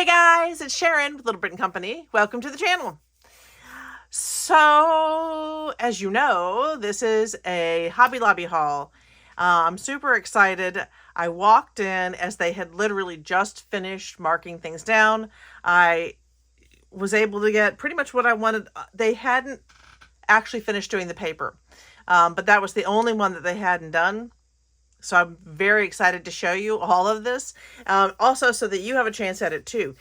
Hey guys, it's Sharon with Little Britain Company. Welcome to the channel. So, as you know, this is a Hobby Lobby haul. I'm super excited. I walked in as they had literally just finished marking things down. I was able to get pretty much what I wanted. They hadn't actually finished doing the paper, but that was the only one that they hadn't done. So I'm very excited to show you all of this. Also, so that you have a chance at it too.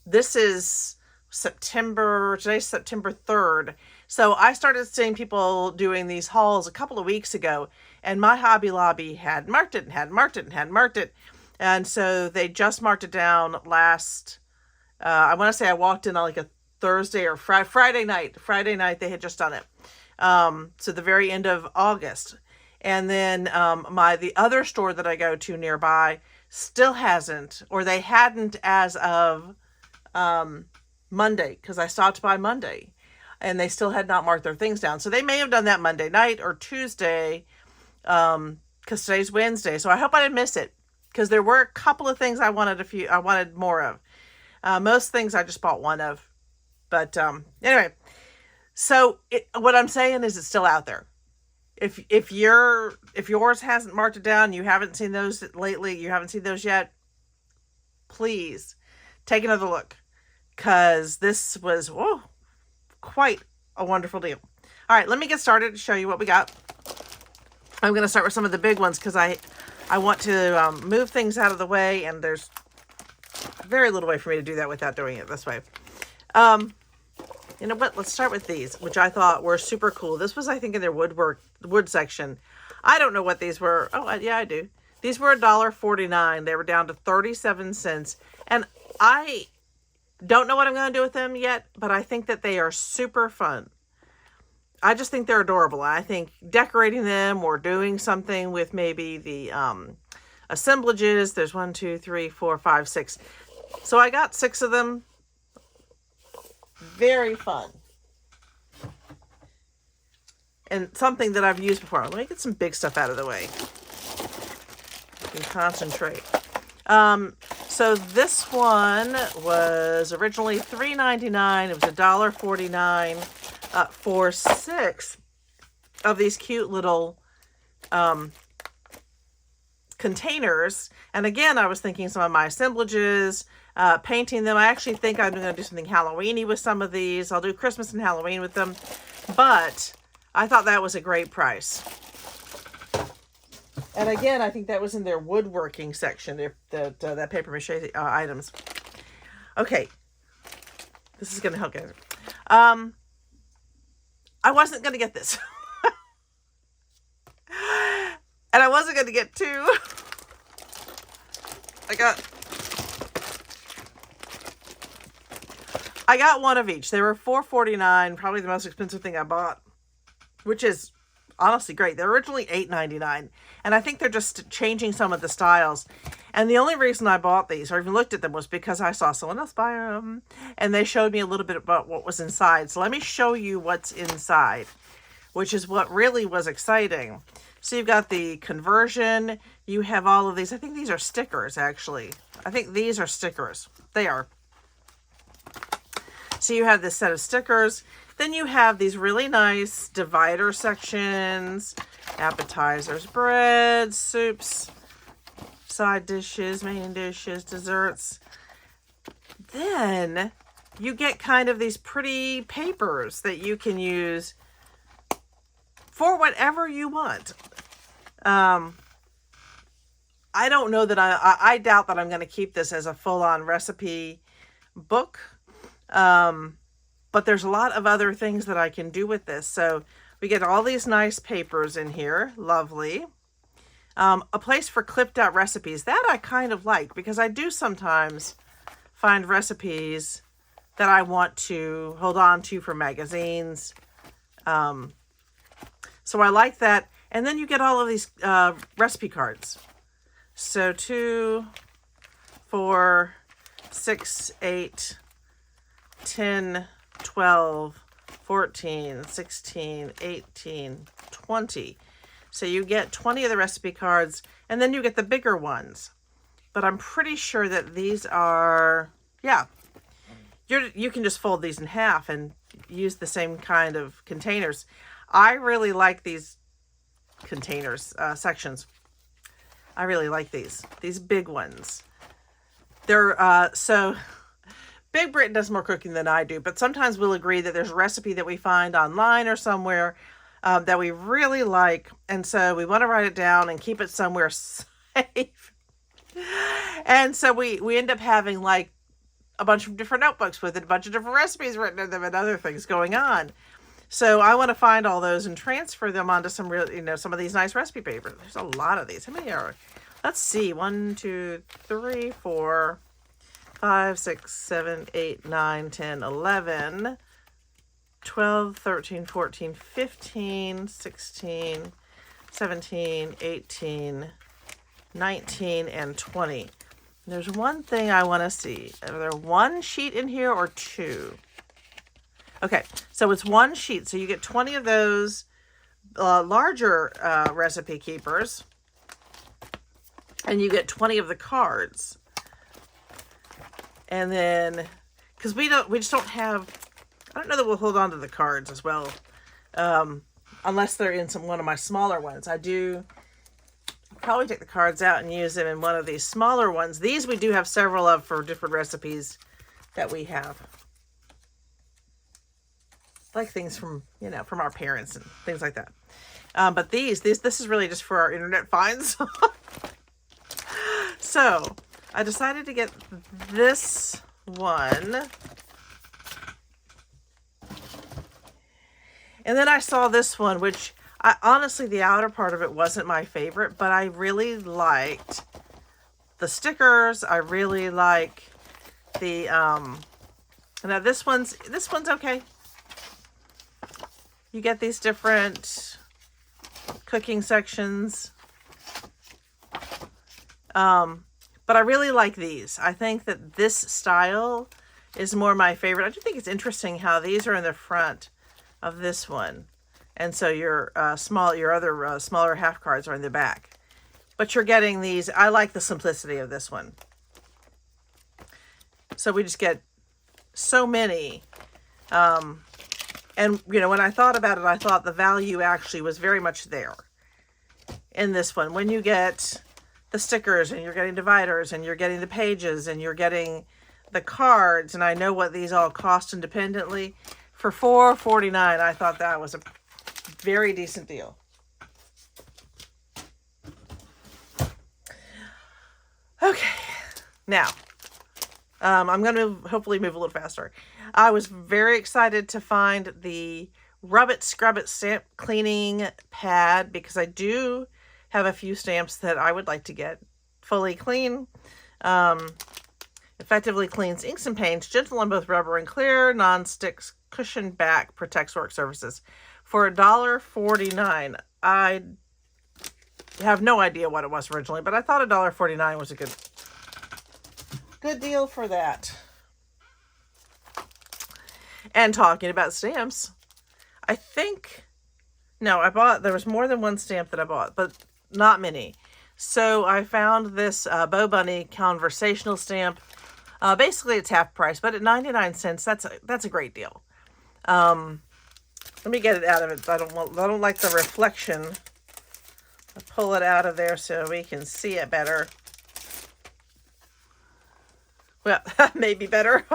This is today's September 3rd. So I started seeing people doing these hauls a couple of weeks ago, and my Hobby Lobby had marked it and had marked it and had marked it. And so they just marked it down last, I want to say I walked in on like a Thursday or Friday night. Friday night they had just done it. So the very end of August. And then the other store that I go to nearby still hasn't, or they hadn't as of Monday, because I stopped by Monday, and they still had not marked their things down. So they may have done that Monday night or Tuesday, because today's Wednesday. So I hope I didn't miss it, because there were a couple of things I wanted more of. Most things I just bought one of. But anyway, so what I'm saying is it's still out there. If yours hasn't marked it down, you haven't seen those lately, you haven't seen those yet, please take another look, because this was quite a wonderful deal. All right, let me get started to show you what we got. I'm going to start with some of the big ones, because I want to move things out of the way, and there's very little way for me to do that without doing it this way. You know what? Let's start with these, which I thought were super cool. This was, I think, in their wood section. I don't know what these were. Oh, yeah, I do. These were $1.49. They were down to 37 cents. And I don't know what I'm going to do with them yet, but I think that they are super fun. I just think they're adorable. I think decorating them or doing something with maybe the assemblages. There's 1, 2, 3, 4, 5, 6. So I got 6 of them. Very fun. And something that I've used before. Let me get some big stuff out of the way. I can concentrate. So this one was originally $3.99. It was $1.49 for 6 of these cute little containers. And again, I was thinking some of my assemblages, painting them. I actually think I'm going to do something Halloween-y with some of these. I'll do Christmas and Halloween with them. But I thought that was a great price. And again, I think that was in their woodworking section, that paper mache items. Okay. This is going to help guys. I wasn't going to get this. And I wasn't going to get 2. I got one of each. They were $4.49, probably the most expensive thing I bought, which is honestly great. They're originally $8.99, and I think they're just changing some of the styles. And the only reason I bought these, or even looked at them, was because I saw someone else buy them, and they showed me a little bit about what was inside. So let me show you what's inside, which is what really was exciting. So you've got the conversion. You have all of these. I think these are stickers, actually. I think these are stickers. They are. So you have this set of stickers. Then you have these really nice divider sections, appetizers, breads, soups, side dishes, main dishes, desserts. Then you get kind of these pretty papers that you can use for whatever you want. I don't know that I doubt that I'm going to keep this as a full-on recipe book. But there's a lot of other things that I can do with this. So we get all these nice papers in here. Lovely. A place for clipped out recipes. That I kind of like, because I do sometimes find recipes that I want to hold on to for magazines. So I like that. And then you get all of these recipe cards. So 2, 4, 6, 8, 10, 12, 14, 16, 18, 20. So you get 20 of the recipe cards, and then you get the bigger ones. But I'm pretty sure that these are, yeah, you can just fold these in half and use the same kind of containers. I really like these containers, sections. I really like these big ones. They're, so Big Britain does more cooking than I do, but sometimes we'll agree that there's a recipe that we find online or somewhere that we really like. And so we want to write it down and keep it somewhere safe. And so we end up having like a bunch of different notebooks with it, a bunch of different recipes written in them and other things going on. So I want to find all those and transfer them onto some real, some of these nice recipe papers. There's a lot of these. How many are? Let's see. 1, 2, 3, 4, 5, 6, 7, 8, 9, 10, 11, 12, 13, 14, 15, 16, 17, 18, 19, and 20. There's one thing I want to see. Are there one sheet in here or two? Okay, so it's one sheet. So you get 20 of those larger recipe keepers. And you get 20 of the cards. And then, because we just don't have, I don't know that we'll hold on to the cards as well. Unless they're in one of my smaller ones. I do probably take the cards out and use them in one of these smaller ones. These we do have several of for different recipes that we have. Like things from, from our parents and things like that. But this is really just for our internet finds. So I decided to get this one. And then I saw this one, which honestly, the outer part of it wasn't my favorite, but I really liked the stickers. I really like the, now this one's okay. You get these different cooking sections. But I really like these. I think that this style is more my favorite. I do think it's interesting how these are in the front of this one. And so your other smaller half cards are in the back. But you're getting these. I like the simplicity of this one. So we just get so many. And, when I thought about it, I thought the value actually was very much there in this one. When you get the stickers and you're getting dividers and you're getting the pages and you're getting the cards, and I know what these all cost independently, for $4.49, I thought that was a very decent deal. Okay, now I'm going to hopefully move a little faster. I was very excited to find the Rub It Scrub It stamp cleaning pad because I do have a few stamps that I would like to get fully clean. Effectively cleans inks and paints, gentle on both rubber and clear, non-sticks, cushion back, protects work surfaces. For $1.49, I have no idea what it was originally, but I thought $1.49 was a good deal for that. And talking about stamps, I think, no, there was more than one stamp that I bought, but not many. So I found this Bo Bunny conversational stamp. Basically it's half price, but at 99 cents, that's a great deal. Let me get it out of it. I don't like the reflection. I'll pull it out of there so we can see it better. Well, maybe better.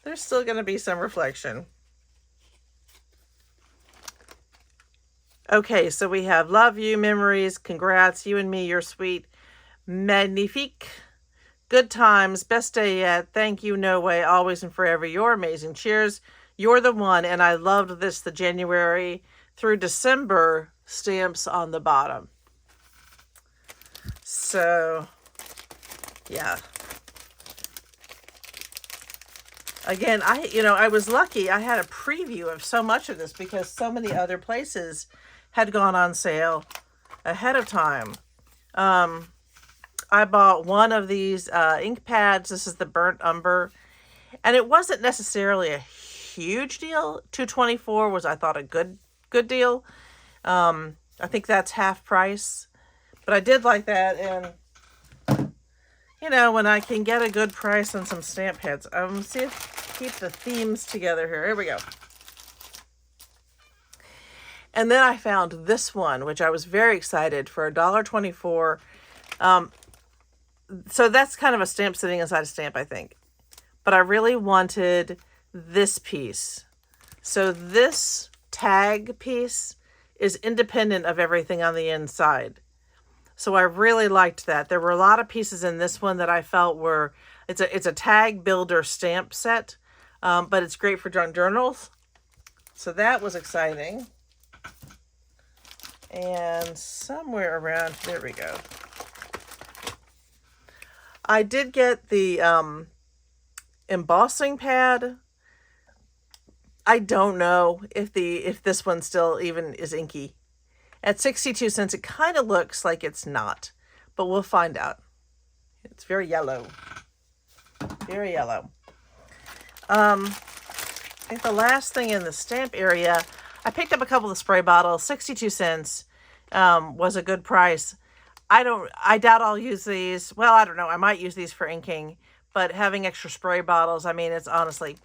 There's still going to be some reflection. Okay, so we have love you, memories, congrats, you and me, you're sweet, magnifique, good times, best day yet, thank you, no way, always and forever, you're amazing, cheers, you're the one, and I loved this, the January through December stamps on the bottom. So, yeah. Again, I was lucky. I had a preview of so much of this because so many other places had gone on sale ahead of time. I bought one of these ink pads. This is the Burnt Umber. And it wasn't necessarily a huge deal. $2.24 was, I thought, a good deal. I think that's half price. But I did like that. And you know, when I can get a good price on some stamp pads. See if keep the themes together here. Here we go. And then I found this one, which I was very excited for, $1.24. So that's kind of a stamp sitting inside a stamp, I think. But I really wanted this piece. So this tag piece is independent of everything on the inside. So I really liked that. There were a lot of pieces in this one that I felt were, it's a tag builder stamp set, but it's great for junk journals. So that was exciting. And somewhere around, there we go. I did get the embossing pad. I don't know if this one still even is inky. At 62 cents, it kind of looks like it's not, but we'll find out. It's very yellow. Very yellow. I think the last thing in the stamp area, I picked up a couple of spray bottles. 62 cents was a good price. I doubt I'll use these. Well, I don't know. I might use these for inking, but having extra spray bottles, I mean, it's honestly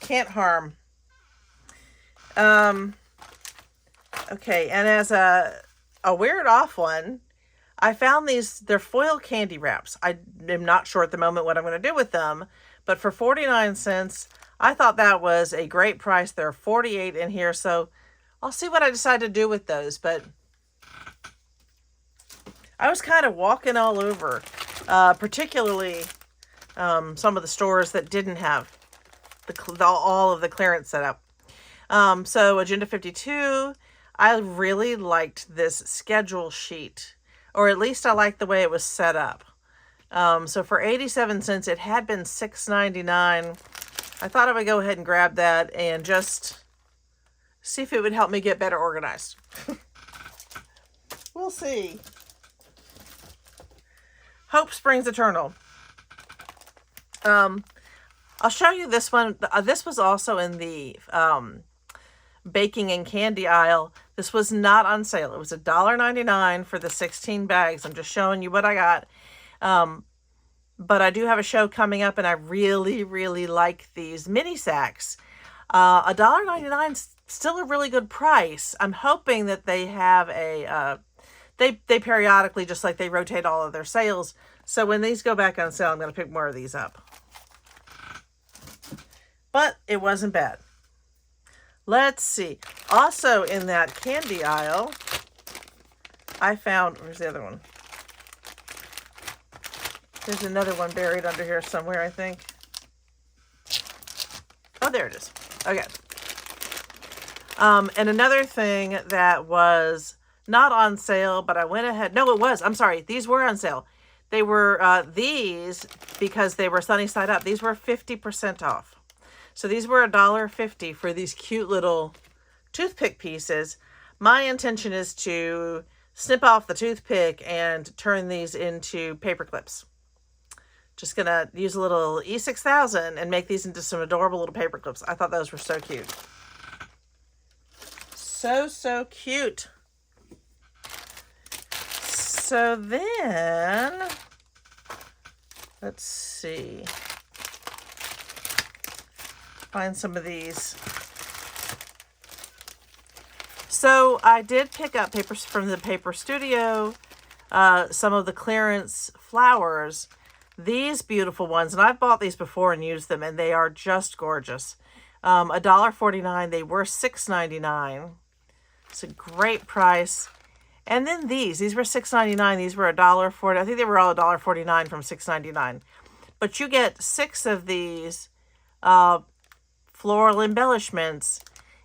can't harm. Okay, and as a weird off one, I found these, they're foil candy wraps. I am not sure at the moment what I'm going to do with them, but for 49 cents, I thought that was a great price. There are 48 in here, so I'll see what I decide to do with those, but I was kind of walking all over, particularly some of the stores that didn't have all of the clearance set up. So Agenda 52, I really liked this schedule sheet, or at least I liked the way it was set up. So for 87 cents, it had been $6.99. I thought I would go ahead and grab that and just see if it would help me get better organized. We'll see. Hope springs eternal. I'll show you this one. This was also in the baking and candy aisle. This was not on sale. It was $1.99 for the 16 bags. I'm just showing you what I got. But I do have a show coming up, and I really, really like these mini sacks. $1.99 is still a really good price. I'm hoping that they have a, they periodically, just like they rotate all of their sales. So when these go back on sale, I'm going to pick more of these up. But it wasn't bad. Let's see. Also in that candy aisle, I found, where's the other one? There's another one buried under here somewhere, I think. Oh, there it is. Okay. And another thing that was not on sale, but I went ahead. No, it was. I'm sorry. These were on sale. They were these, because they were sunny side up. These were 50% off. So these were $1.50 for these cute little toothpick pieces. My intention is to snip off the toothpick and turn these into paper clips. Just going to use a little E6000 and make these into some adorable little paper clips. I thought those were so cute. So cute. So then, let's see. Find some of these. So I did pick up papers from the Paper Studio, some of the clearance flowers. These beautiful ones, and I've bought these before and used them, and they are just gorgeous. $1.49. They were $6.99. It's a great price. And then these were $6.99. These were $1.40. I think they were all $1.49 from $6.99. But you get 6 of these floral embellishments,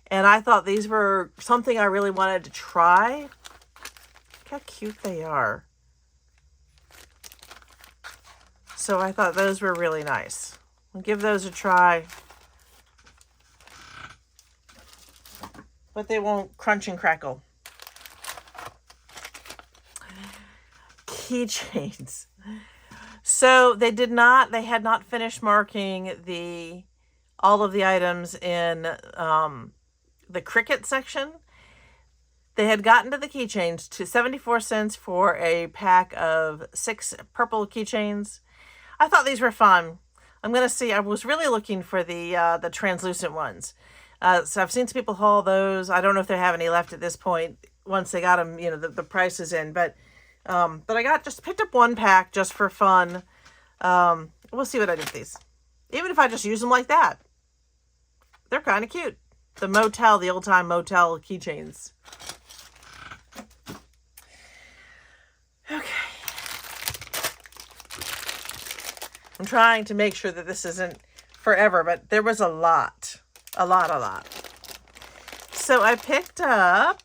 and I thought these were something I really wanted to try. Look how cute they are. So I thought those were really nice. I'll give those a try. But they won't crunch and crackle. Keychains. So they had not finished marking all of the items in the Cricut section. They had gotten to the keychains to 74 cents for a pack of 6 purple keychains. I thought these were fun. I'm going to see. I was really looking for the translucent ones. So I've seen some people haul those. I don't know if they have any left at this point once they got them, you know, the price is in. But I just picked up one pack just for fun. We'll see what I do with these. Even if I just use them like that. They're kind of cute. The old-time motel keychains. Okay. I'm trying to make sure that this isn't forever, but there was a lot. A lot. So I picked up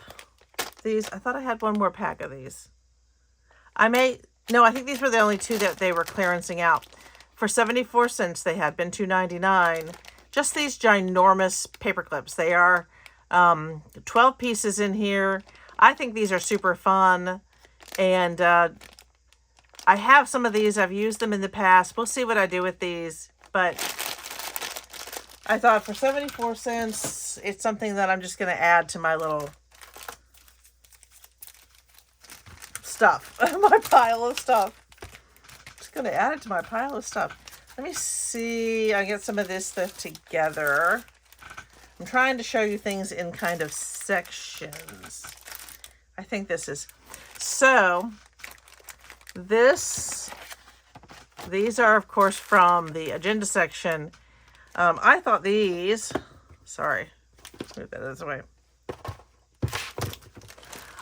these. I thought I had one more pack of these. I think these were the only 2 that they were clearancing out. For 74 cents, they had been $2.99. Just these ginormous paper clips. They are 12 pieces in here. I think these are super fun. And I have some of these. I've used them in the past. We'll see what I do with these. But I thought for 74 cents, it's something that I'm just going to add to my little stuff. My pile of stuff. Just going to add it to my pile of stuff. Let me see. I get some of this stuff together. I'm trying to show you things in kind of sections. I think this is... So, these are, of course, from the agenda section. I thought these... Sorry. Let's move that this way.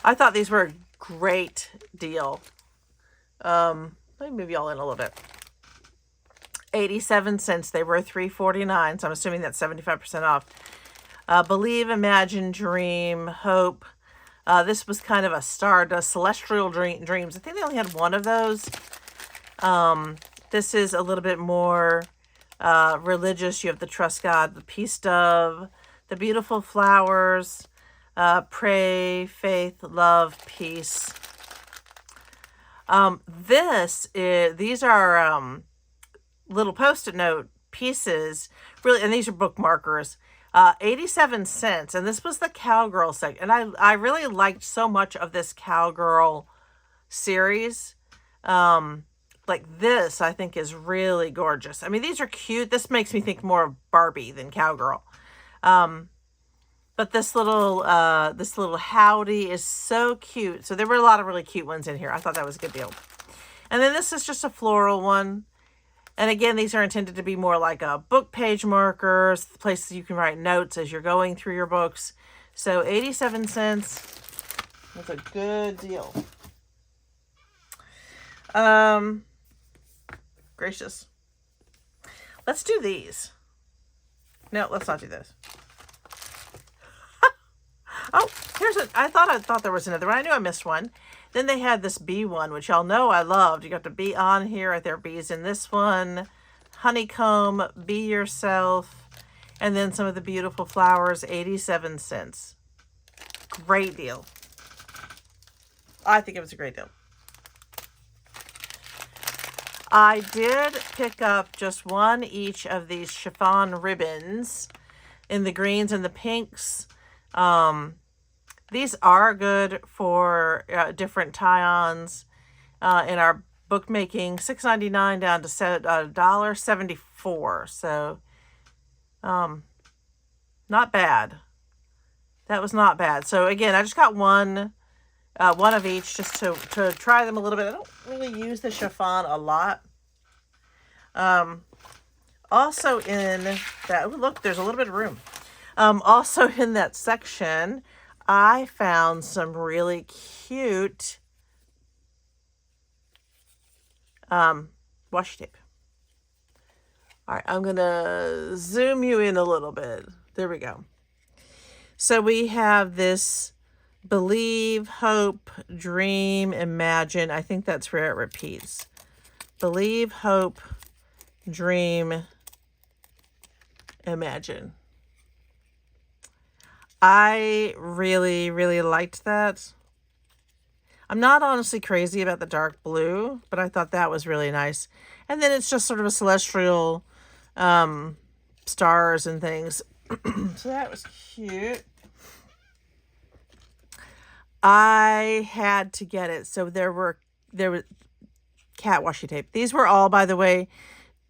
I thought these were a great deal. Let me move y'all in a little bit. 87 cents. They were $3.49, so I'm assuming that's 75% off. Believe, Imagine, Dream, Hope. This was kind of a Stardust, Celestial Dreams. I think they only had one of those. This is a little bit more religious. You have the Trust God, the Peace Dove, the Beautiful Flowers, Pray, Faith, Love, Peace. These are little Post-it note pieces, really, and these are bookmarkers. 87 cents, and this was the Cowgirl section, and I really liked so much of this Cowgirl series. Like this, I think is really gorgeous. I mean, these are cute. This makes me think more of Barbie than Cowgirl. But this little Howdy is so cute. So there were a lot of really cute ones in here. I thought that was a good deal. And then this is just a floral one. And again, these are intended to be more like a book page markers, places you can write notes as you're going through your books. So 87 cents was a good deal. Gracious. Let's do these. No, let's not do this. Oh, I thought there was another one. I knew I missed one. Then they had this bee one, which y'all know I loved. You got the bee on here. There are bees in this one. Honeycomb, Be Yourself. And then some of the beautiful flowers, 87 cents. Great deal. I think it was a great deal. I did pick up just one each of these chiffon ribbons in the greens and the pinks. These are good for different tie-ons in our bookmaking. $6.99 down to $1.74. So, not bad. That was not bad. So again, I just got one of each just to try them a little bit. I don't really use the chiffon a lot. Also in that, ooh, look, there's a little bit of room. Also in that section, I found some really cute washi tape. All right, I'm going to zoom you in a little bit. There we go. So we have this Believe, Hope, Dream, Imagine. I think that's where it repeats. Believe, Hope, Dream, Imagine. I really, really liked that. I'm not honestly crazy about the dark blue, but I thought that was really nice. And then it's just sort of a celestial stars and things. So that was cute. I had to get it. So there was cat washi tape. These were all, by the way,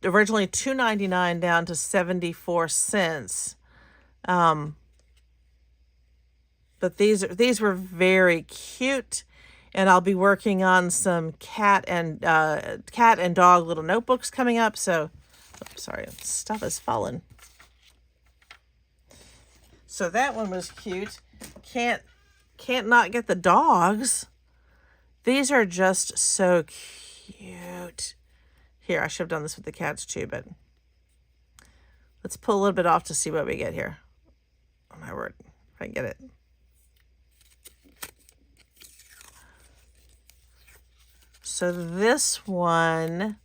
originally $2.99 down to 74 cents. But these were very cute, and I'll be working on some cat and dog little notebooks coming up. So, oops, sorry, stuff is falling. So that one was cute. Can't not get the dogs. These are just so cute. Here, I should have done this with the cats too, but let's pull a little bit off to see what we get here. Oh my word, if I can get it. So this one,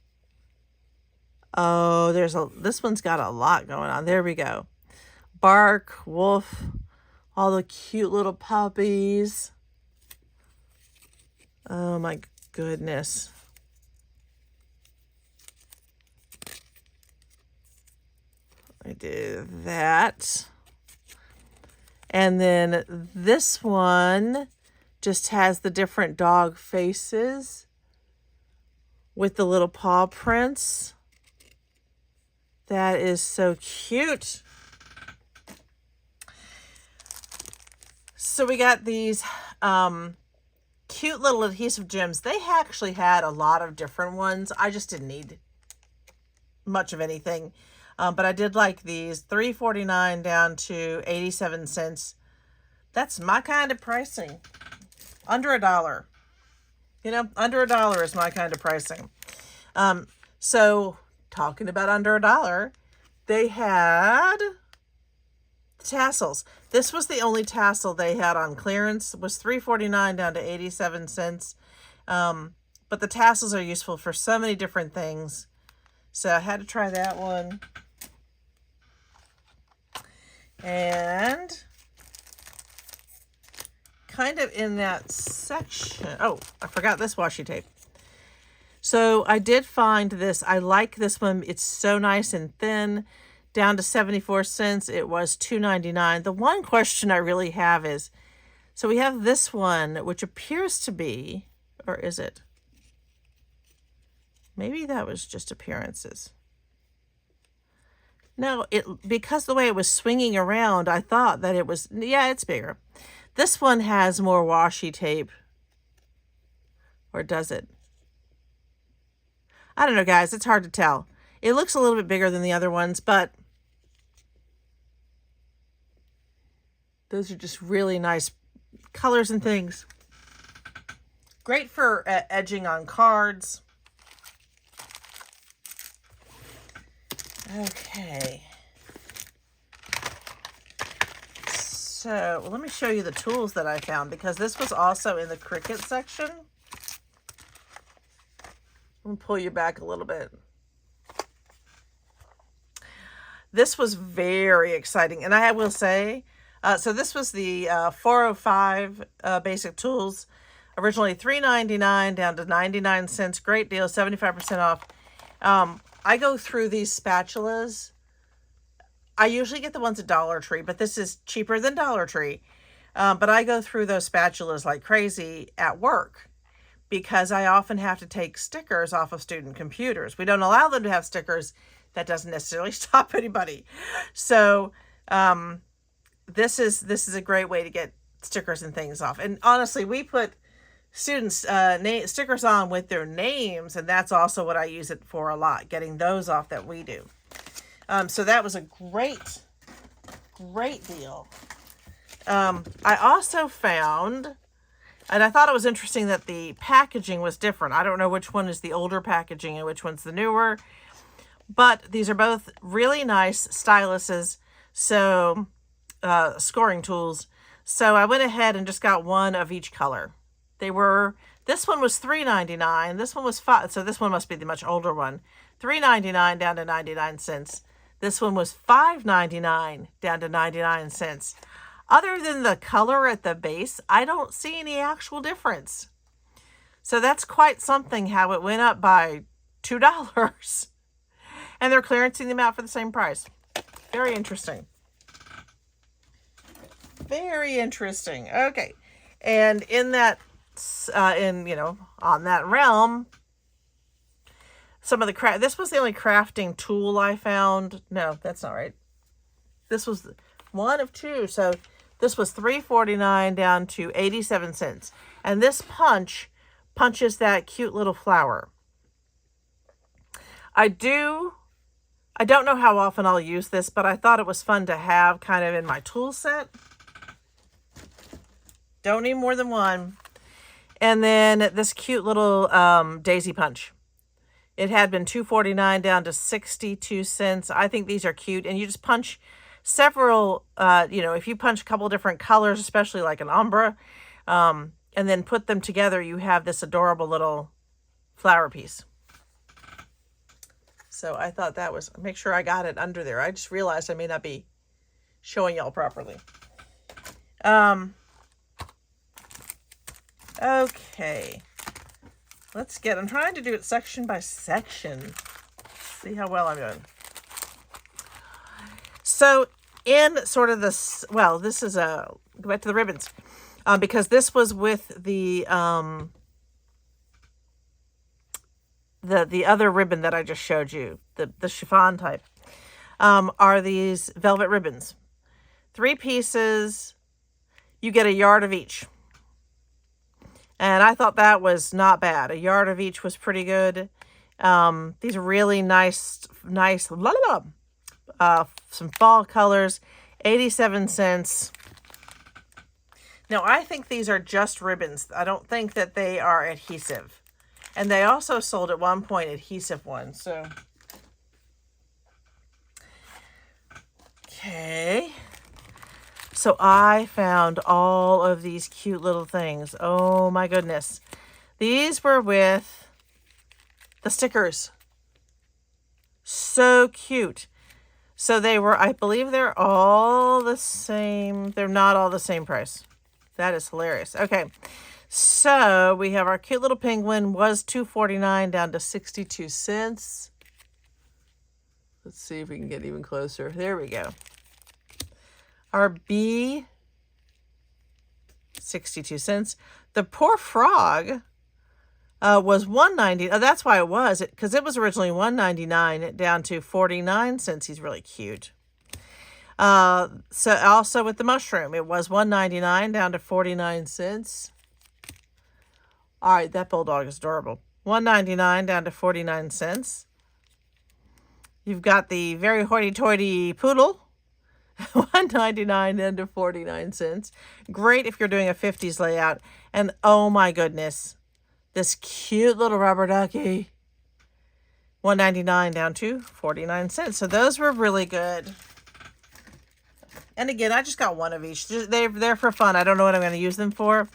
oh, this one's got a lot going on. There we go. Bark, wolf, all the cute little puppies. Oh my goodness. I do that. And then this one just has the different dog faces with the little paw prints. That is so cute. So we got these cute little adhesive gems. They actually had a lot of different ones. I just didn't need much of anything. But I did like these, $3.49 down to 87 cents. That's my kind of pricing. Under $1. You know, under $1 is my kind of pricing. So talking about under $1, they had tassels. This was the only tassel they had on clearance. It was $3.49 down to 87 cents. But the tassels are useful for so many different things. So I had to try that one. And kind of in that section, oh, I forgot this washi tape. So I did find this. I like this one. It's so nice and thin. Down to 74 cents. It was $2.99. The one question I really have is, so we have this one, which appears to be, or is it? Maybe that was just appearances. No, because the way it was swinging around, I thought that it was, yeah, it's bigger. This one has more washi tape. Or does it? I don't know, guys. It's hard to tell. It looks a little bit bigger than the other ones, but those are just really nice colors and things. Great for edging on cards. Okay. So let me show you the tools that I found, because this was also in the Cricut section. I'm going to pull you back a little bit. This was very exciting. And I will say, so this was the 405 basic tools. Originally $3.99 down to 99 cents. Great deal, 75% off. I go through these spatulas. I usually get the ones at Dollar Tree, but this is cheaper than Dollar Tree. But I go through those spatulas like crazy at work, because I often have to take stickers off of student computers. We don't allow them to have stickers. That doesn't necessarily stop anybody. So this is a great way to get stickers and things off. And honestly, we put students stickers on with their names, and that's also what I use it for a lot, getting those off that we do. So that was a great deal. I also found, and I thought it was interesting that the packaging was different. I don't know which one is the older packaging and which one's the newer, but these are both really nice styluses, so scoring tools. So I went ahead and just got one of each color. This one was $3.99. This one was $5. So this one must be the much older one. $3.99 down to 99 cents. This one was $5.99 down to 99 cents. Other than the color at the base, I don't see any actual difference. So that's quite something how it went up by $2. And they're clearancing them out for the same price. Very interesting. Very interesting. Okay. And in that, on that realm, some of the this was the only crafting tool I found. No, that's not right. This was one of two. So this was $3.49 down to 87 cents. And this punches that cute little flower. I don't know how often I'll use this, but I thought it was fun to have kind of in my tool set. Don't need more than one. And then this cute little daisy punch. It had been $2.49 down to 62 cents. I think these are cute. And you just punch several, if you punch a couple different colors, especially like an ombre, and then put them together, you have this adorable little flower piece. So I thought that was, make sure I got it under there. I just realized I may not be showing y'all properly. Okay. I'm trying to do it section by section. See how well I'm doing. So in sort of this, this is go back to the ribbons, because this was with the other ribbon that I just showed you, the chiffon type, are these velvet ribbons. 3 pieces, you get a yard of each. And I thought that was not bad. A yard of each was pretty good. These are really nice, some fall colors, 87 cents. Now, I think these are just ribbons. I don't think that they are adhesive. And they also sold at one point adhesive ones. So, okay. So I found all of these cute little things. Oh my goodness. These were with the stickers. So cute. So they were, I believe they're all the same. They're not all the same price. That is hilarious. Okay. So we have our cute little penguin, was $2.49 down to 62 cents. Let's see if we can get even closer. There we go. Our bee, 62 cents. The poor frog was $1.90. Oh, that's why it was, because it was originally $1.99 down to 49 cents. He's really cute. So also with the mushroom, it was $1.99 down to 49 cents. All right, that bulldog is adorable. $1.99 down to 49 cents. You've got the very hoity-toity poodle. $1.99 down to 49 cents. Great if you're doing a 50s layout. And oh my goodness, this cute little rubber ducky. $1.99 down to 49 cents. So those were really good. And again, I just got one of each. They're for fun. I don't know what I'm going to use them for.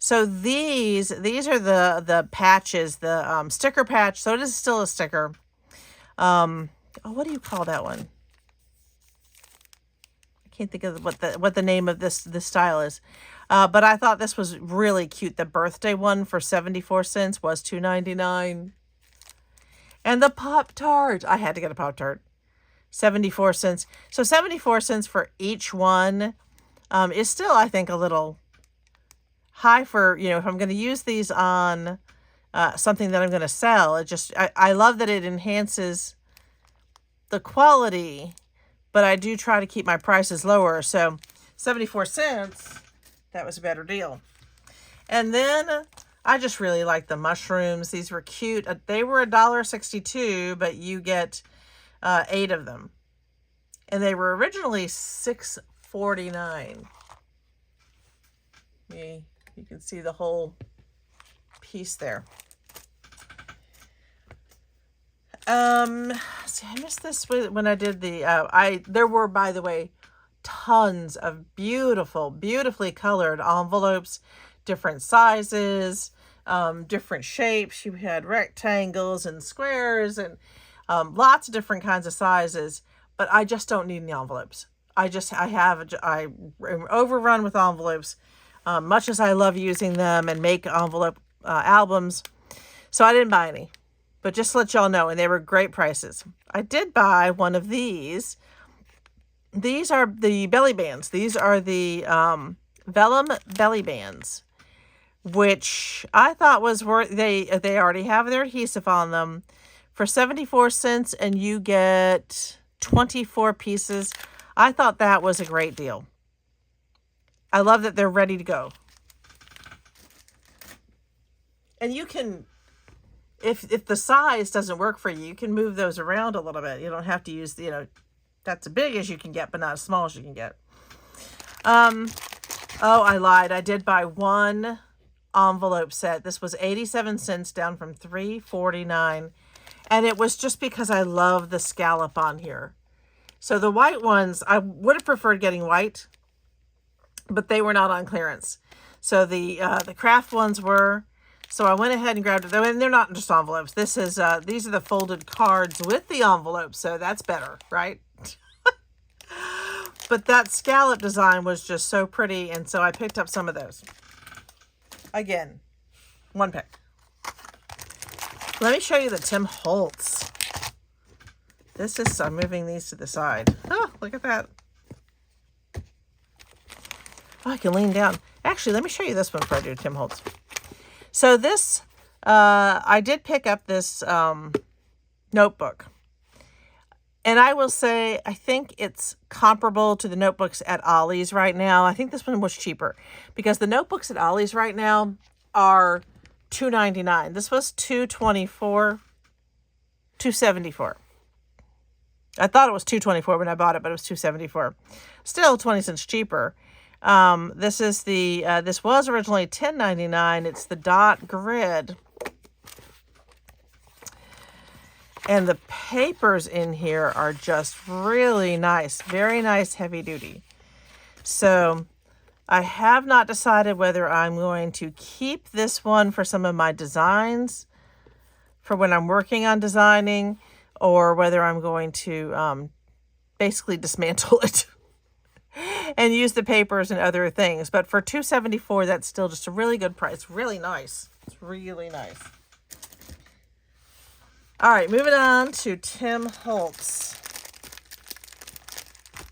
So these are the patches, the sticker patch. So it is still a sticker. What do you call that one? Can't think of what the name of this style is, but I thought this was really cute. The birthday one for 74 cents was $2.99, and the Pop-Tart, I had to get a Pop-Tart, 74 cents. So 74 cents for each one is still, I think, a little high for, if I'm going to use these on something that I'm going to sell. I love that it enhances the quality, but I do try to keep my prices lower. So 74 cents, that was a better deal. And then I just really like the mushrooms. These were cute. They were $1.62, but you get 8 of them. And they were originally $6.49. You can see the whole piece there. See, I missed this when I did there were, by the way, tons of beautifully colored envelopes, different sizes, different shapes. You had rectangles and squares and lots of different kinds of sizes, but I just don't need any envelopes. I'm overrun with envelopes, much as I love using them and make envelope albums. So I didn't buy any. But just to let y'all know, and they were great prices. I did buy one of these. These are the belly bands. These are the vellum belly bands, which I thought was worth. They already have their adhesive on them for 74 cents, and you get 24 pieces. I thought that was a great deal. I love that they're ready to go. And you can, if the size doesn't work for you, you can move those around a little bit. You don't have to use, that's as big as you can get, but not as small as you can get. Oh, I lied. I did buy one envelope set. This was 87 cents, down from $3.49. And it was just because I love the scallop on here. So the white ones, I would have preferred getting white, but they were not on clearance. So the craft ones were. So I went ahead and grabbed it. And they're not just envelopes. This is these are the folded cards with the envelope, so that's better, right? But that scallop design was just so pretty, and so I picked up some of those. Again, one pick. Let me show you the Tim Holtz. I'm moving these to the side. Oh, look at that. Oh, I can lean down. Actually, let me show you this one before I do Tim Holtz. So this, I did pick up this notebook. And I will say, I think it's comparable to the notebooks at Ollie's right now. I think this one was cheaper because the notebooks at Ollie's right now are $2.99. This was $2.24, $2.74. I thought it was $2.24 when I bought it, but it was $2.74. Still 20 cents cheaper. This is this was originally $10.99. It's the dot grid. And the papers in here are just really nice. Very nice, heavy duty. So I have not decided whether I'm going to keep this one for some of my designs for when I'm working on designing, or whether I'm going to basically dismantle it and use the papers and other things. But for $2.74, that's still just a really good price. Really nice. It's really nice. All right, moving on to Tim Holtz.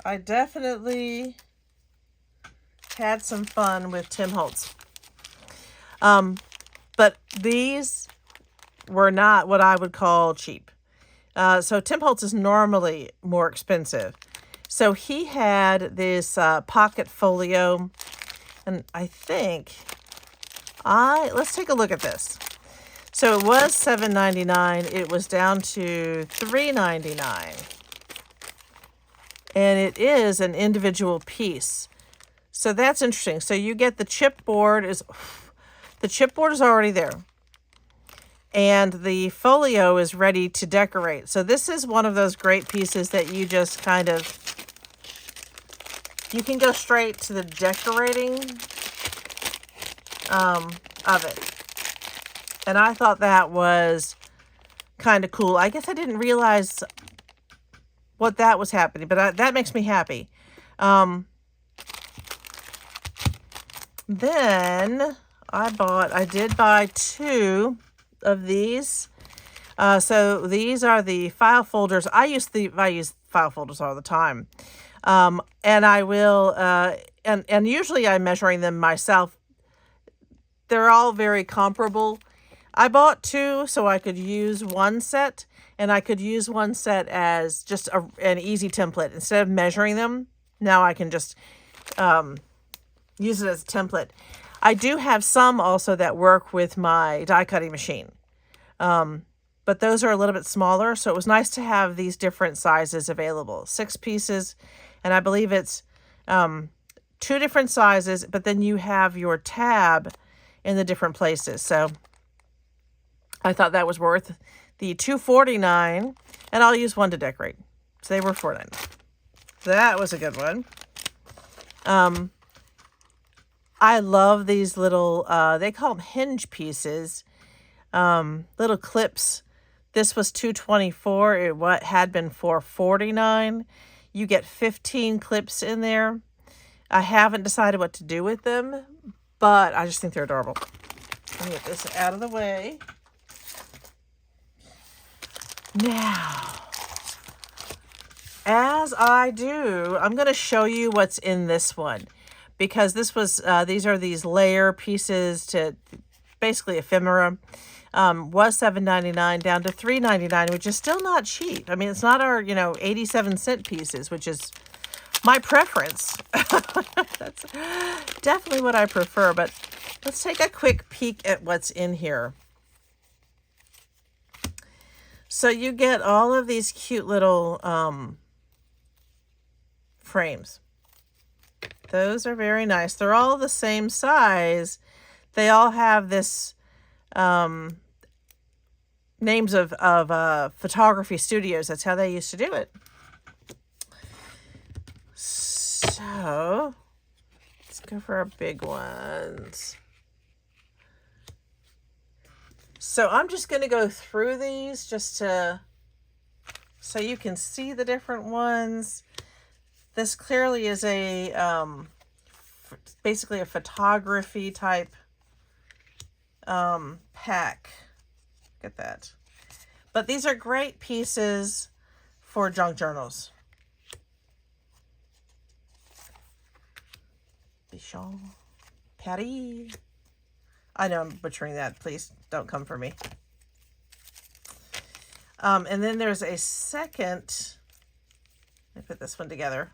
I definitely had some fun with Tim Holtz. But these were not what I would call cheap. So Tim Holtz is normally more expensive. So he had this pocket folio, and I think let's take a look at this. So it was $7.99. It was down to $3.99. And it is an individual piece. So that's interesting. So you get the chipboard is already there. And the folio is ready to decorate. So this is one of those great pieces that you just kind of, you can go straight to the decorating of it. And I thought that was kind of cool. I guess I didn't realize what that was happening, but that makes me happy. Then I did buy two of these. So these are the file folders. I use file folders all the time. And I will, and usually I'm measuring them myself. They're all very comparable. I bought two so I could use one set, and I could use one set as just an easy template. Instead of measuring them, now I can just use it as a template. I do have some also that work with my die cutting machine. But those are a little bit smaller, so it was nice to have these different sizes available. 6 pieces, and I believe it's 2 different sizes, but then you have your tab in the different places. So I thought that was worth the $2.49, and I'll use one to decorate. So they were $4.99. So that was a good one. I love these little, they call them hinge pieces, little clips. This was $2.24. It had been $4.49. You get 15 clips in there. I haven't decided what to do with them, but I just think they're adorable. Let me get this out of the way. Now, as I do, I'm going to show you what's in this one. because this was, these are these layer pieces to basically ephemera. Was $7.99 down to $3.99, which is still not cheap. I mean, it's not our, 87-cent pieces, which is my preference. That's definitely what I prefer, but let's take a quick peek at what's in here. So you get all of these cute little frames. Those are very nice. They're all the same size. They all have this names of photography studios. That's how they used to do it. So let's go for our big ones. So I'm just going to go through these just to so you can see the different ones. This clearly is a basically a photography type pack. Look at that. But these are great pieces for junk journals. Bichon, Paris. I know I'm butchering that. Please don't come for me. And then there's a second. Let me put this one together.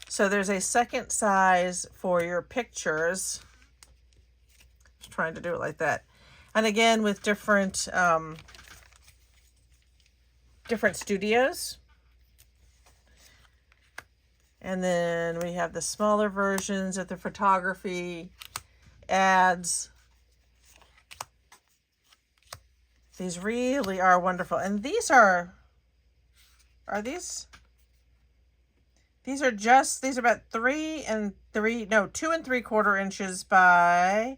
So there's a second size for your pictures. Just trying to do it like that. And again, with different different studios. And then we have the smaller versions of the photography ads. These really are wonderful. And these are these? These are about 2 3/4 inches by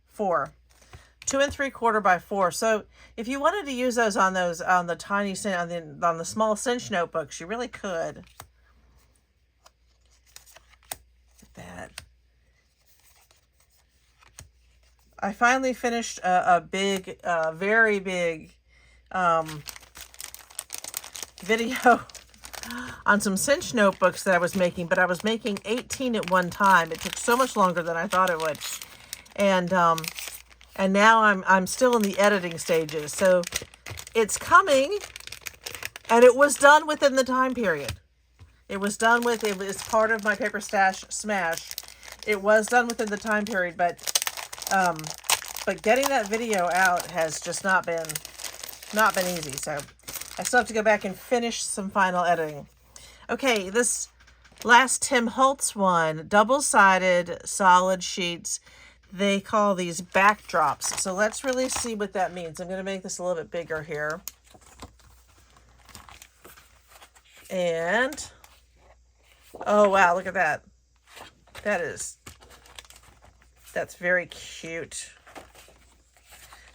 4. 2 3/4 by 4. So if you wanted to use those on the tiny on the small cinch notebooks, you really could. That. I finally finished a big, very big video on some cinch notebooks that I was making, but I was making 18 at one time. It took so much longer than I thought it would, and now I'm still in the editing stages. So it's coming, and it was done within the time period. It was part of my paper stash smash. It was done within the time period, but getting that video out has just not been easy. So I still have to go back and finish some final editing. Okay, this last Tim Holtz one, double-sided solid sheets. They call these backdrops. So let's really see what that means. I'm going to make this a little bit bigger here. And oh, wow, look at that. That's very cute.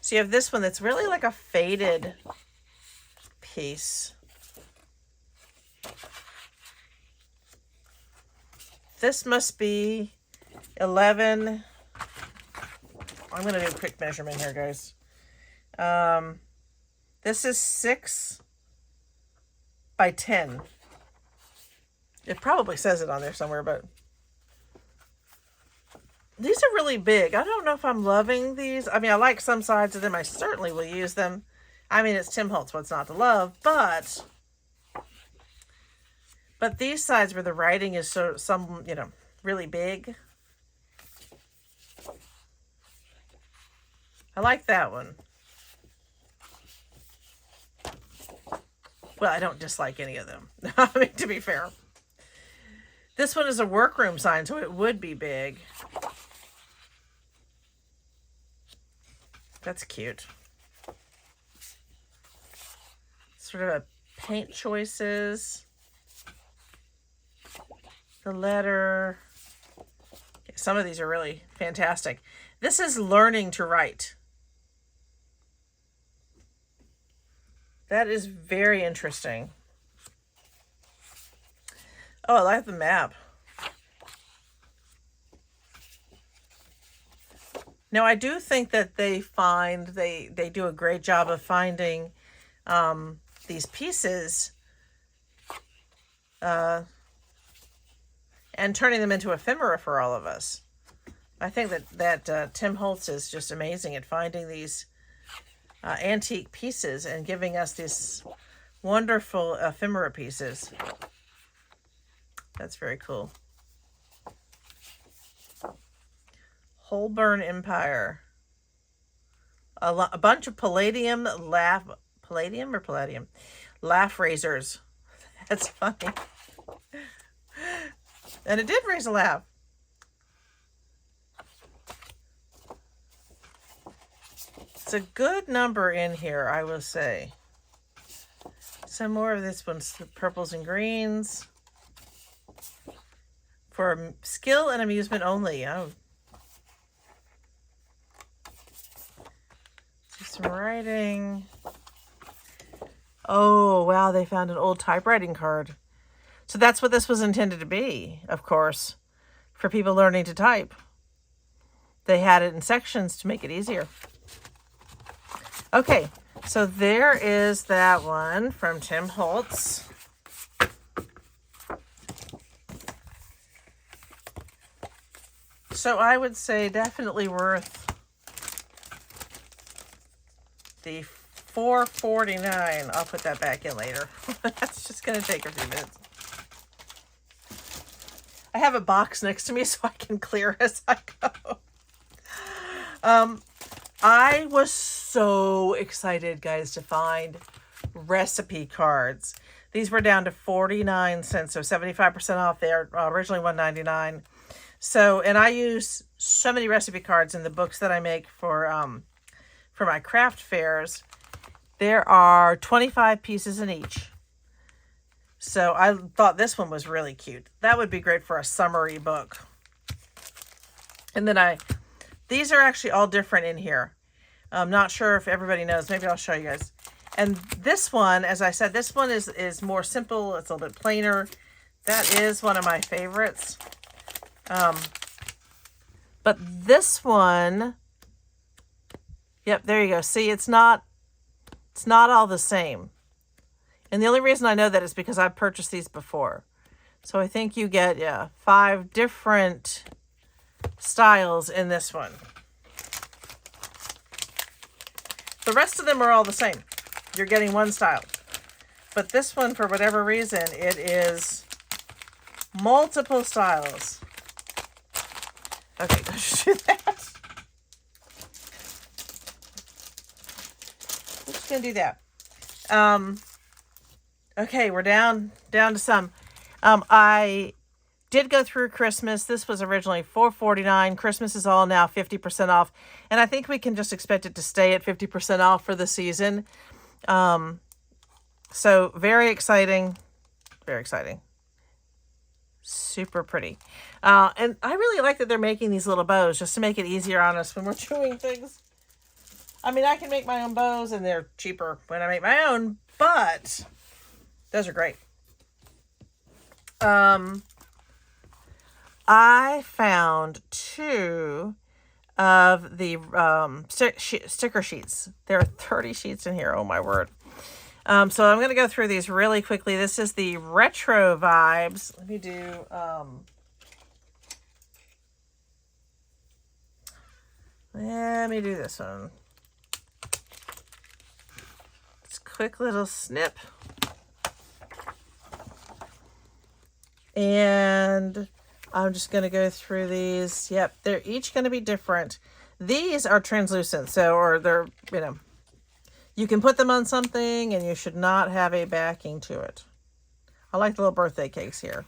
So you have this one that's really like a faded piece. This must be 11. I'm going to do a quick measurement here, guys. This is 6 by 10. It probably says it on there somewhere, but these are really big. I don't know if I'm loving these. I mean, I like some sides of them. I certainly will use them. I mean, it's Tim Holtz, what's not to love, but these sides where the writing is really big. I like that one. Well, I don't dislike any of them. I mean, to be fair. This one is a workroom sign, so it would be big. That's cute. Sort of a paint choices. The letter. Okay, some of these are really fantastic. This is learning to write. That is very interesting. Oh, I like the map. Now, I do think that they do a great job of finding these pieces and turning them into ephemera for all of us. I think that Tim Holtz is just amazing at finding these antique pieces and giving us these wonderful ephemera pieces. That's very cool. Holborn Empire. A bunch of palladium laugh razors. That's funny. And it did raise a laugh. It's a good number in here, I will say. Some more of this one's purples and greens. For skill and amusement only. Oh. Some writing. Oh, wow, they found an old typewriting card. So that's what this was intended to be, of course, for people learning to type. They had it in sections to make it easier. Okay, so there is that one from Tim Holtz. So I would say definitely worth the $4.49. I'll put that back in later. That's just going to take a few minutes. I have a box next to me so I can clear as I go. I was so excited, guys, to find recipe cards. These were down to 49 cents, so 75% off. They are originally $1.99. So, and I use so many recipe cards in the books that I make for my craft fairs. There are 25 pieces in each. So I thought this one was really cute. That would be great for a summary book. And then these are actually all different in here. I'm not sure if everybody knows. Maybe I'll show you guys. And this one, as I said, this one is more simple. It's a little bit plainer. That is one of my favorites. But this one, yep, there you go. See, it's not all the same. And the only reason I know that is because I've purchased these before. So I think you get, 5 different styles in this one. The rest of them are all the same. You're getting one style. But this one, for whatever reason, it is multiple styles. Okay, let's do that. We're just going to do that. Okay, we're down to some. I did go through Christmas. This was originally $4.49. Christmas is all now 50% off. And I think we can just expect it to stay at 50% off for the season. So very exciting. Very exciting. Super pretty. And I really like that they're making these little bows just to make it easier on us when we're doing things. I mean, I can make my own bows and they're cheaper when I make my own, but those are great. I found 2 of the sticker sheets. There are 30 sheets in here. Oh, my word. So I'm going to go through these really quickly. This is the retro vibes. Let me do... let me do this one. Just quick little snip. And I'm just going to go through these. Yep, they're each going to be different. These are translucent, so, or they're, you can put them on something and you should not have a backing to it. I like the little birthday cakes here.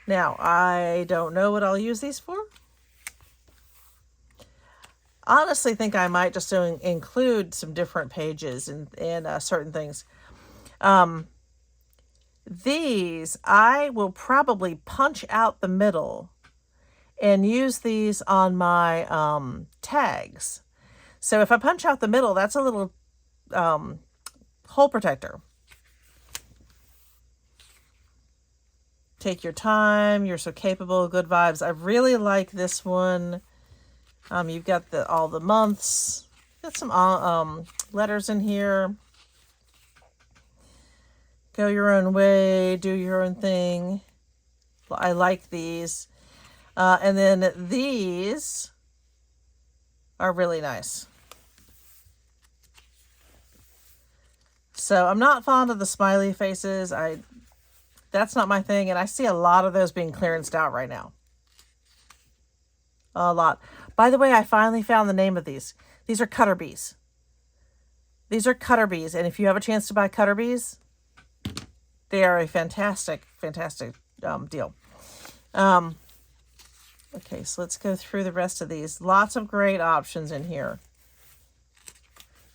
Now, I don't know what I'll use these for. I honestly think I might just include some different pages and certain things. These, I will probably punch out the middle and use these on my tags. So if I punch out the middle, that's a little hole protector. Take your time. You're so capable. Good vibes. I really like this one. You've got all the months. Got some letters in here. Go your own way, do your own thing. I like these. And then these are really nice. So I'm not fond of the smiley faces. That's not my thing. And I see a lot of those being clearanced out right now. A lot. By the way, I finally found the name of these. These are cutter bees. These are cutter bees. And if you have a chance to buy cutter bees, they are a fantastic, fantastic deal. Okay, so let's go through the rest of these. Lots of great options in here.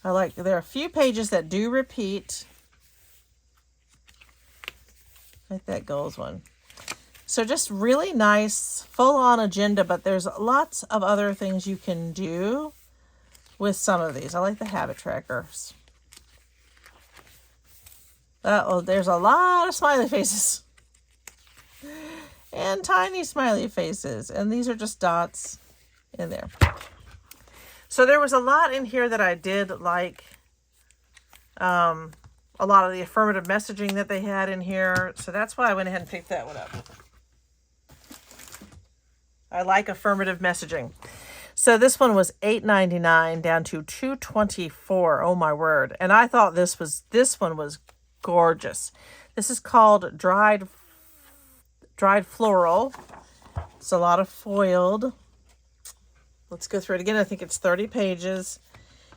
There are a few pages that do repeat. Like that goals one. So just really nice, full-on agenda, but there's lots of other things you can do with some of these. I like the habit trackers. Uh-oh, there's a lot of smiley faces. And tiny smiley faces. And these are just dots in there. So there was a lot in here that I did like. A lot of the affirmative messaging that they had in here. So that's why I went ahead and picked that one up. I like affirmative messaging. So this one was $8.99 down to $2.24. Oh my word. And I thought this one was gorgeous. This is called dried floral. It's a lot of foiled. Let's go through it again. I think it's 30 pages.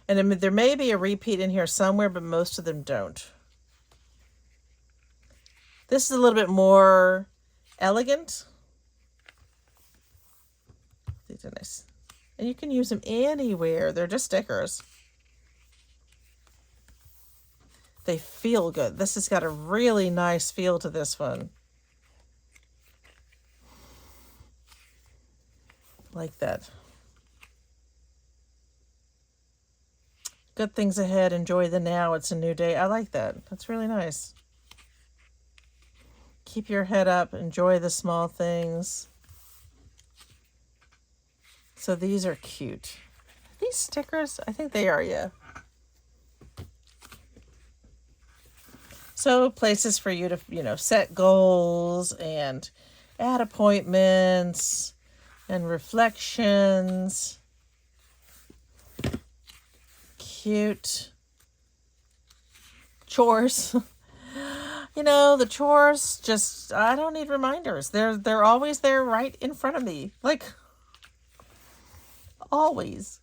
And there may be a repeat in here somewhere, but most of them don't. This is a little bit more elegant. These are nice. And you can use them anywhere. They're just stickers. They feel good. This has got a really nice feel to this one. Like that. Good things ahead. Enjoy the now. It's a new day. I like that. That's really nice. Keep your head up. Enjoy the small things. So these are cute. Are these stickers? I think they are, yeah. So places for you to, set goals and add appointments and reflections. Cute. Chores. The chores just, I don't need reminders. They're always there right in front of me. Like, always.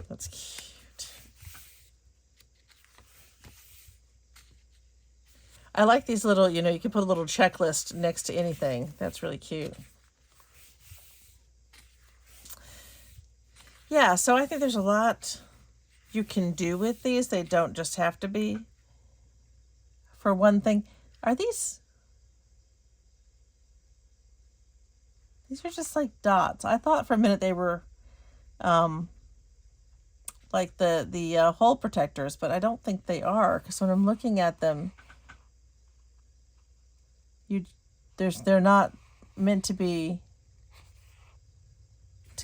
That's cute. I like these little, you can put a little checklist next to anything. That's really cute. Yeah, so I think there's a lot you can do with these. They don't just have to be for one thing. Are these are just like dots. I thought for a minute they were like the hole protectors, but I don't think they are, because when I'm looking at them, they're not meant to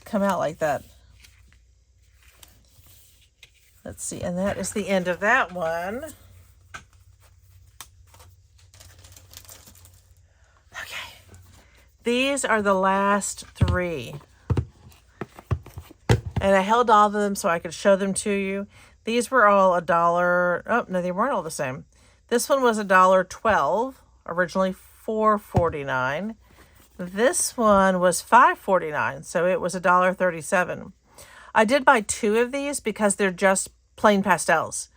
come out like that. Let's see, and that is the end of that one. Okay, these are the last three. And I held all of them so I could show them to you. These were all $1. Oh, no, they weren't all the same. This one was $1.12, originally $4.49. This one was $5.49, so it was $1.37. I did buy 2 of these because they're just plain pastels.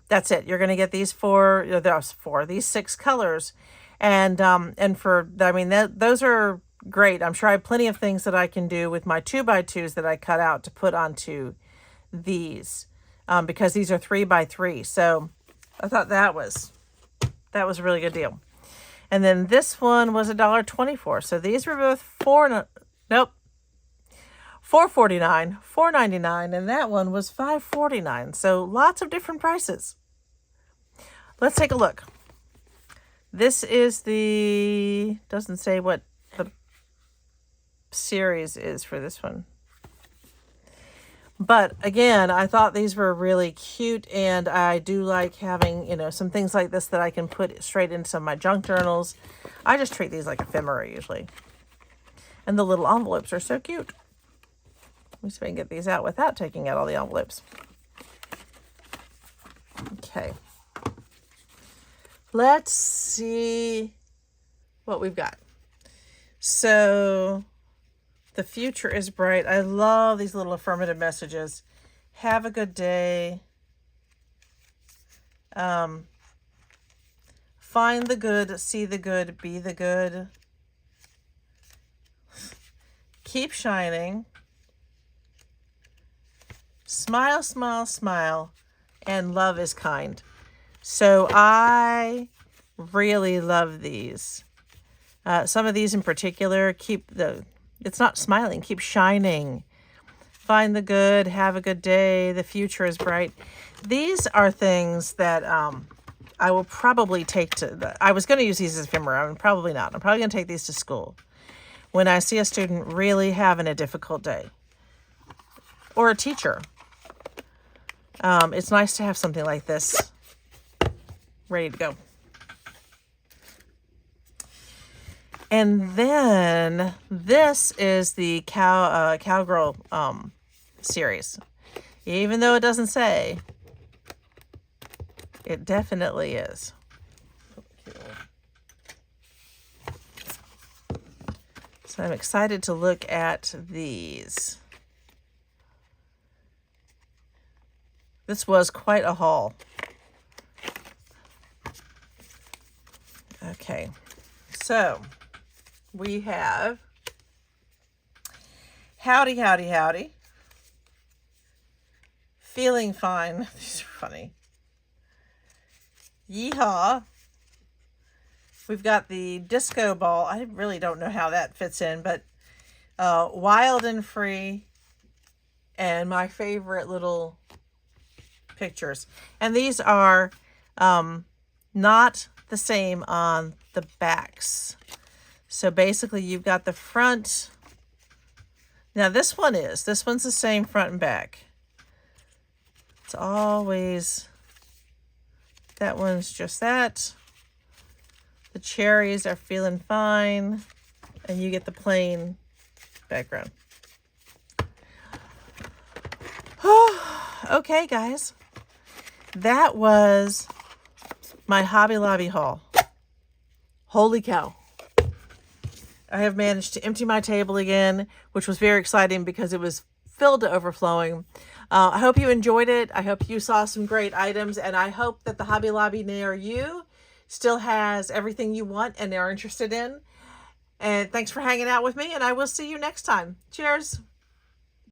That's it. You're going to get these these 6 colors. And those are great. I'm sure I have plenty of things that I can do with my 2x2s that I cut out to put onto these, because these are 3x3. So I thought that was a really good deal. And then this one was $1.24. So these were both $4.49, $4.99, and that one was $5.49. So lots of different prices. Let's take a look. This is doesn't say what the series is for this one. But again, I thought these were really cute, and I do like having, you know, some things like this that I can put straight into some of my junk journals. I just treat these like ephemera usually. And the little envelopes are so cute. Let me see if I can get these out without taking out all the envelopes. Okay. Let's see what we've got. So, the future is bright. I love these little affirmative messages. Have a good day. Find the good, see the good, be the good. Keep shining. Smile, smile, smile. And love is kind. So I really love these. Some of these in particular, it's not smiling, keep shining. Find the good, have a good day, the future is bright. These are things that I will probably take I was going to use these as ephemera. I'm probably not. I'm probably going to take these to school when I see a student really having a difficult day. Or a teacher. It's nice to have something like this ready to go. And then this is the Cowgirl series. Even though it doesn't say, it definitely is. So I'm excited to look at these. This was quite a haul. Okay, so we have Howdy, Howdy, Howdy. Feeling Fine. These are funny. Yeehaw. We've got the disco ball. I really don't know how that fits in, but Wild and Free. And my favorite little pictures. And these are not the same on the backs. So basically you've got the front. Now this one's the same front and back. It's always, that one's just that. The cherries are feeling fine. And you get the plain background. Okay, guys. That was my Hobby Lobby haul. Holy cow. I have managed to empty my table again, which was very exciting because it was filled to overflowing. I hope you enjoyed it. I hope you saw some great items, and I hope that the Hobby Lobby near you still has everything you want and are interested in. And thanks for hanging out with me, and I will see you next time. Cheers.